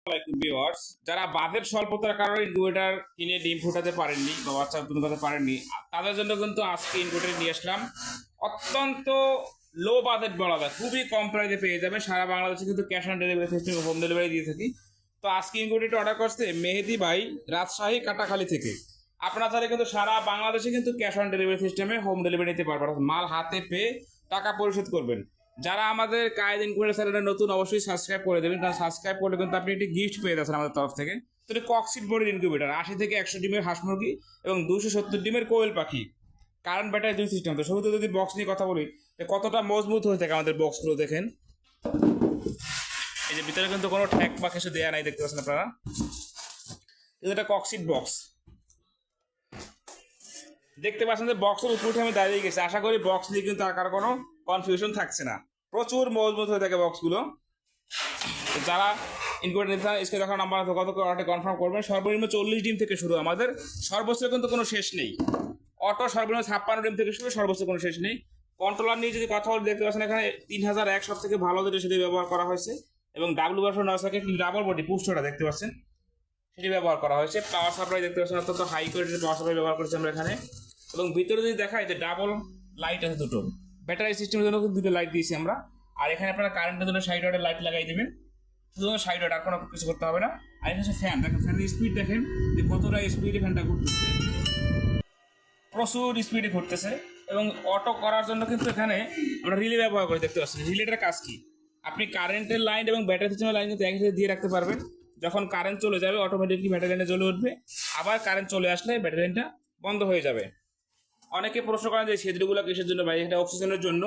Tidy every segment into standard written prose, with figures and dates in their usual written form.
Viewers, যারা budget স্বল্পতার কারণে ইনকিউবেটর কিনে ডিম ফোটাতে পারেননি বা বাচ্চা উৎপন্ন করতে পারেননি, তাদের জন্য কিন্তু আজকে ইনকিউবেটর নিয়ে আসলাম। অত্যন্ত লো বাজেট বলা যায়, খুবই কম প্রাইসে পেয়ে যাবেন। সারা বাংলাদেশে কিন্তু cash on delivery system, home delivery দিয়ে থাকি। তো আজকে ইনকিউবেটরটা অর্ডার করছে মেহেদি ভাই, রাজশাহী কাটাখালী থেকে। আপনারা তাহলে কিন্তু সারা বাংলাদেশে কিন্তু ক্যাশ অন ডেলিভারি সিস্টেমে হোম ডেলিভারি নিতে পারবেন, মাল হাতে পেয়ে টাকা পরিশোধ করবেন। যারা আমাদের কায়েদ ইনকিউবেটর চ্যানেলে নতুন, অবশ্যই সাবস্ক্রাইব করে দেবেন, কারণ সাবস্ক্রাইব করলে কিন্তু আপনি একটি গিফট পেয়ে যাচ্ছেন আমাদের তরফ থেকে। তো এটি ককসিড বডির ইনকিউবেটর, 80 থেকে 100 ডিমের হাঁস মুরগি এবং 270 ডিমের কোয়েল পাখি, কারেন্ট ব্যাটারি দুই সিস্টেম। তো শুরুতে যদি বক্স নিয়ে কথা বলি, কতটা মজবুত হয়ে থাকে আমাদের বক্সগুলো দেখেন। এই যে ভিতরে কিন্তু কোনো ঠ্যাক বা কিছু দেওয়া নাই, দেখতে পাচ্ছেন আপনারা। এটা ককসিড বক্স, দেখতে পাচ্ছেন যে বক্সের উপর উঠে আমি দাঁড়িয়ে গেছি। আশা করি বক্স নিয়ে কিন্তু আর কারো কোনো কনফিউশন থাকছে না। প্রচুর মজবুত হয়ে থাকে বক্সগুলো। যারা ইনকিউবেটর নিতে চান, স্ক্রিনে দেখানো নাম্বার কত অর্ডারটি কনফার্ম করবেন। সর্বনিম্ন 40 ডিম থেকে শুরু আমাদের, সর্বোচ্চ কিন্তু কোনো শেষ নেই। অটো সর্বনিম্ন 56 ডিম থেকে শুরু, সর্বোচ্চ কোনো শেষ নেই। কন্ট্রোলার নিয়ে যদি কথা বলি, দেখতে পাচ্ছেন এখানে 3001 সব থেকে ভালো যেটা সেটি ব্যবহার করা হয়েছে, এবং W9 ডাবল বডি পুষ্টটা দেখতে পাচ্ছেন সেটি ব্যবহার করা হয়েছে। পাওয়ার সাপ্লাই দেখতে পাচ্ছেন, অত্যন্ত হাই কোয়ালিটির পাওয়ার সাপ্লাই ব্যবহার করেছি আমরা এখানে। এবং ভিতরে যদি দেখায় যে ডাবল লাইট আছে দুটো, ব্যাটারি সিস্টেমের জন্য দুটো লাইট দিয়েছি আমরা। আর এখানে আপনারা কারেন্টের জন্য সাইড ওয়াটের লাইট লাগাই দেবেন, শুধুমাত্র সাইড ওয়াট, আর কোনো কিছু করতে হবে না। আর এখানে হচ্ছে ফ্যান, দেখেন ফ্যানের স্পিড দেখেন যে কতটা স্পিডে ফ্যানটা ঘুরতেছে, প্রচুর স্পিডে ঘুরতেছে। এবং অটো করার জন্য কিন্তু এখানে আমরা রিলে ব্যবহার করি, দেখতে পাচ্ছি। রিলেটার কাজ কি, আপনি কারেন্টের লাইন এবং ব্যাটারি সিস্টেমের লাইন কিন্তু একসাথে দিয়ে রাখতে পারবেন। যখন কারেন্ট চলে যাবে অটোমেটিকলি ব্যাটারি লাইনটা জ্বলে উঠবে, আবার কারেন্ট চলে আসলে ব্যাটারি লাইনটা বন্ধ হয়ে যাবে। অনেকে প্রশ্ন করেন যে ছিদ্রগুলো কিসের জন্য ভাই? এটা অক্সিজেনের জন্য।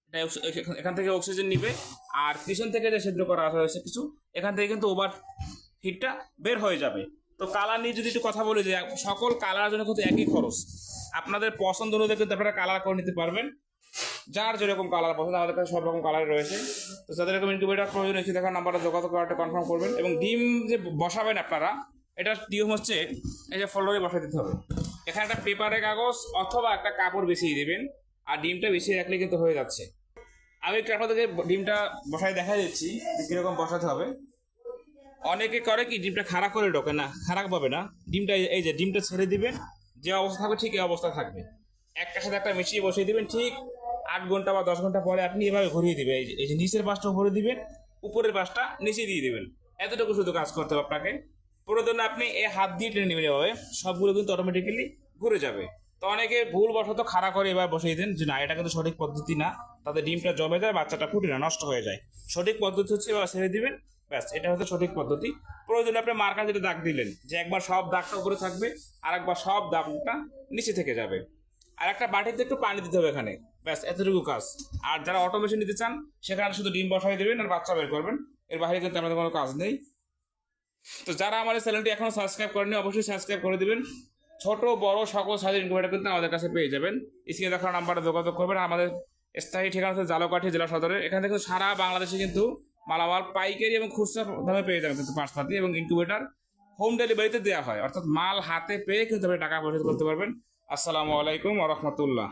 এটা এখান থেকে অক্সিজেন নিবে, আর পিছন থেকে যে ছিদ্র করা হয়েছে কিছু, এখান থেকে কিন্তু ওভার হিটটা বের হয়ে যাবে। তো কালার নিয়ে যদি একটু কথা বলি, যে সকল কালারের জন্য কিন্তু একই খরচ। আপনাদের পছন্দ অনুযায়ী কিন্তু আপনারা কালার করে নিতে পারবেন, যার যেরকম কালার পছন্দ। আমাদের কাছে সব রকম কালার রয়েছে। তো যাদের এরকম ইনকিউবেটর প্রয়োজন হচ্ছে, দেখার নাম্বারটা যোগাযোগ করাটা কনফার্ম করবেন। এবং ডিম যে বসাবেন আপনারা, এটার নিয়ম হচ্ছে এই যে ফ্লোরে বসাই দিতে হবে। এখানে একটা পেপারের কাগজ অথবা একটা কাপড় বিছিয়ে দেবেন, আর ডিমটা বিছিয়ে রাখলে কিন্তু হয়ে যাচ্ছে। আমি একটু আপনাদেরকে ডিমটা বসাই দেখা দিচ্ছি যে কীরকম বসাতে হবে। অনেকে করে কি, ডিমটা খাড়া করে ঢোকে না, খারাপ পাবে না। ডিমটা এই যে ডিমটা ছেড়ে দিবেন, যে অবস্থা থাকবে ঠিক এই অবস্থা থাকবে। একটার সাথে একটা মিশিয়ে বসিয়ে দিবেন, ঠিক 8 ঘন্টা বা 10 ঘন্টা পরে আপনি এভাবে ঘুরিয়ে দিবেন। এই যে নিচের পাশটা উপরে দিবেন, উপরের পাশটা নিচে দিয়ে দিবেন। এতটুকু শুধু কাজ করতে হবে আপনাকে। প্রয়োজনে আপনি এই হাত দিয়ে টেনে নেবেন, এভাবে সবগুলো কিন্তু অটোমেটিক্যালি ঘুরে যাবে। তো অনেকে ভুল বশত খাড়া করে এবার বসিয়ে দেন, যে না, এটা কিন্তু সঠিক পদ্ধতি না। তাদের ডিমটা জমে যায়, বাচ্চাটা ফুটে না, নষ্ট হয়ে যায়। সঠিক পদ্ধতি হচ্ছে এবার ছেড়ে দিবেন, ব্যাস, এটা হচ্ছে সঠিক পদ্ধতি। প্রয়োজনে আপনি মার্কার যেটা দাগ দিলেন, যে একবার সব দাগটা উপরে থাকবে, আর একবার সব দাগটা নিচে থেকে যাবে। আর একটা বাটিতে একটু পানি দিতে হবে এখানে, ব্যাস, এতটুকু কাজ। আর যারা অটোমেশন নিতে চান, সেখানে শুধু ডিম বসাই দেবেন আর বাচ্চা বের করবেন, এর বাইরে কিন্তু আমাদের কোনো কাজ নেই। তো যারা আমাদের চ্যানেলটি এখনো সাবস্ক্রাইব করেনি, অবশ্যই সাবস্ক্রাইব করে দিবেন। ছোট বড় সকল সাইজের ইনকিউবেটর কিন্তু আমাদের কাছে পেয়ে যাবেন। স্ক্রিনে দেখার নাম্বারে যোগাযোগ করবেন। আমাদের স্থায়ী ঠিকানা হচ্ছে জালকাঠি জেলা সদরে। এখান থেকে সারা বাংলাদেশে কিন্তু মালামাল পাইকারি এবং খুচরা দামে পেয়ে যাবেন কিন্তু পাঁচপাতি, এবং ইনকিউবেটর হোম ডেলিভারিতে দেওয়া হয়, অর্থাৎ মাল হাতে পেয়ে কিন্তু আপনি টাকা পরিশোধ করতে পারবেন। আসসালামু আলাইকুম ওয়া রাহমাতুল্লাহ।